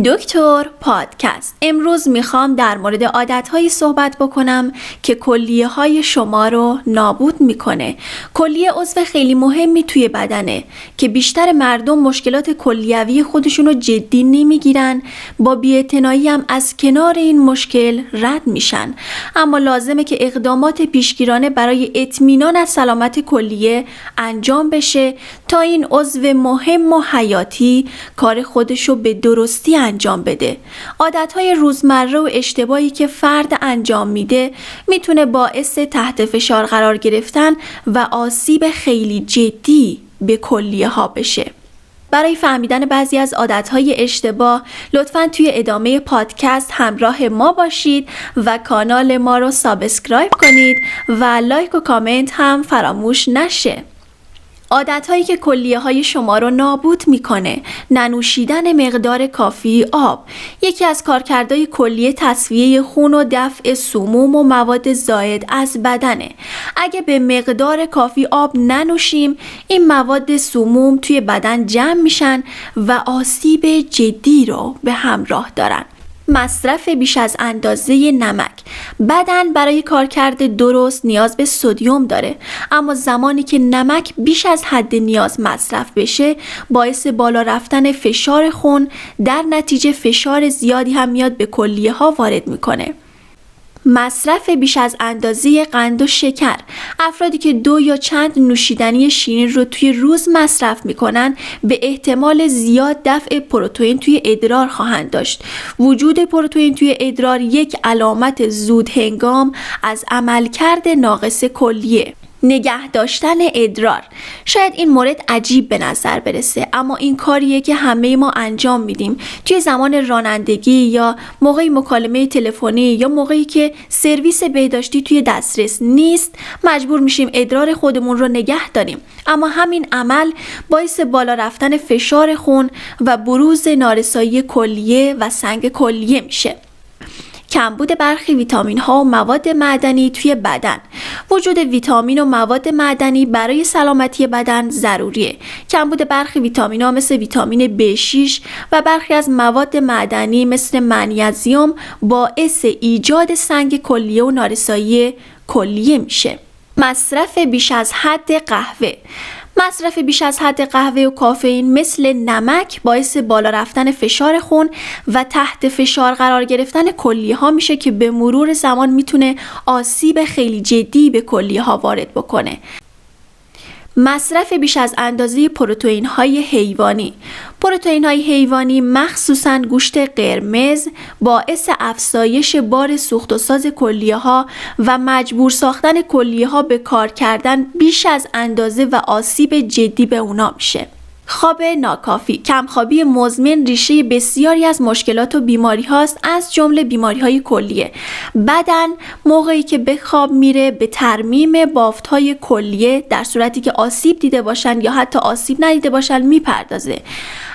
دکتر پادکست. امروز میخوام در مورد عادتهایی صحبت بکنم که کلیه‌های شما رو نابود میکنه. کلیه عضو خیلی مهمی توی بدنه که بیشتر مردم مشکلات کلیوی خودشون رو جدی نمیگیرن، با بی‌اعتنایی هم از کنار این مشکل رد میشن. اما لازمه که اقدامات پیشگیرانه برای اطمینان از سلامت کلیه انجام بشه تا این عضو مهم و حیاتی کار خودشو به درستی انجام بده. عادتهای روزمره و اشتباهی که فرد انجام میده میتونه باعث تحت فشار قرار گرفتن و آسیب خیلی جدی به کلیه ها بشه. برای فهمیدن بعضی از عادتهای اشتباه لطفاً توی ادامه پادکست همراه ما باشید و کانال ما رو سابسکرایب کنید و لایک و کامنت هم فراموش نشه. عادتهایی که کلیه‌های شما رو نابود میکنه: ننوشیدن مقدار کافی آب. یکی از کارکردهای کلیه تصفیه خون و دفع سموم و مواد زائد از بدنه. اگه به مقدار کافی آب ننوشیم، این مواد سموم توی بدن جمع میشن و آسیب جدی رو به همراه دارن. مصرف بیش از اندازه نمک. بدن برای کارکرد درست نیاز به سدیم داره، اما زمانی که نمک بیش از حد نیاز مصرف بشه باعث بالا رفتن فشار خون، در نتیجه فشار زیادی هم میاد به کلیه ها وارد میکنه. مصرف بیش از اندازه قند و شکر. افرادی که 2 یا چند نوشیدنی شیرین رو توی روز مصرف میکنن به احتمال زیاد دفع پروتئین توی ادرار خواهند داشت. وجود پروتئین توی ادرار یک علامت زود هنگام از عملکرد ناقص کلیه. نگه داشتن ادرار. شاید این مورد عجیب به نظر برسه، اما این کاریه که همه ما انجام میدیم توی زمان رانندگی یا موقع مکالمه تلفنی یا موقعی که سرویس بهداشتی توی دسترس نیست. مجبور میشیم ادرار خودمون رو نگه داریم، اما همین عمل باعث بالا رفتن فشار خون و بروز نارسایی کلیه و سنگ کلیه میشه. کمبود برخی ویتامین ها و مواد معدنی توی بدن. وجود ویتامین و مواد معدنی برای سلامتی بدن ضروریه. کمبود برخی ویتامین ها مثل ویتامین B6 و برخی از مواد معدنی مثل منیزیم باعث ایجاد سنگ کلیه و نارسایی کلیه میشه. مصرف بیش از حد قهوه. مصرف بیش از حد قهوه و کافئین مثل نمک باعث بالا رفتن فشار خون و تحت فشار قرار گرفتن کلیه ها میشه که به مرور زمان میتونه آسیب خیلی جدی به کلیه ها وارد بکنه. مصرف بیش از اندازه پروتئین های حیوانی. پروتئین های حیوانی مخصوصاً گوشت قرمز باعث افزایش بار سوخت و ساز کلیه ها و مجبور ساختن کلیه ها به کار کردن بیش از اندازه و آسیب جدی به اونا میشه. خواب ناکافی. کمخوابی مزمن ریشه بسیاری از مشکلات و بیماری هاست، از جمله بیماری های کلیه. بدن موقعی که به خواب میره به ترمیم بافت های کلیه در صورتی که آسیب دیده باشن یا حتی آسیب ندیده باشن میپردازه.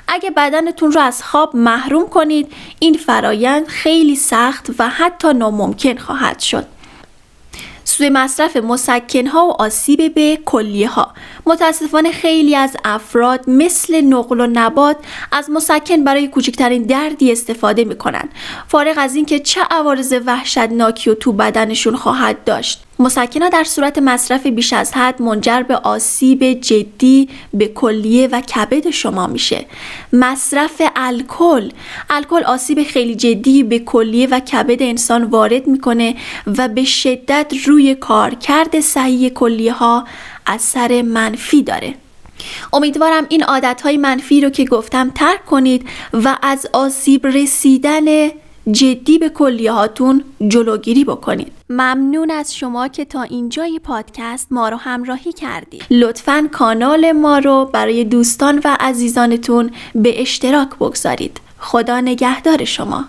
اگه بدنتون رو از خواب محروم کنید، این فرایند خیلی سخت و حتی ناممکن خواهد شد. سوء مصرف مسکن‌ها و آسیب به کلیه ها. متاسفانه خیلی از افراد مثل نقل و نبات از مسکن برای کوچکترین دردی استفاده میکنن، فارغ از اینکه چه عوارض وحشتناکی و تو بدنشون خواهد داشت. مسکن‌ها در صورت مصرف بیش از حد منجر به آسیب جدی به کلیه و کبد شما میشه. مصرف الکل آسیب خیلی جدی به کلیه و کبد انسان وارد میکنه و به شدت روی کارکرد صحیح کلیه ها اثر منفی داره. امیدوارم این عادتهای منفی رو که گفتم ترک کنید و از آسیب رسیدن جدی به کلیه هاتون جلوگیری بکنید. ممنون از شما که تا اینجای پادکست ما رو همراهی کردید. لطفاً کانال ما رو برای دوستان و عزیزانتون به اشتراک بگذارید. خدا نگهدار شما.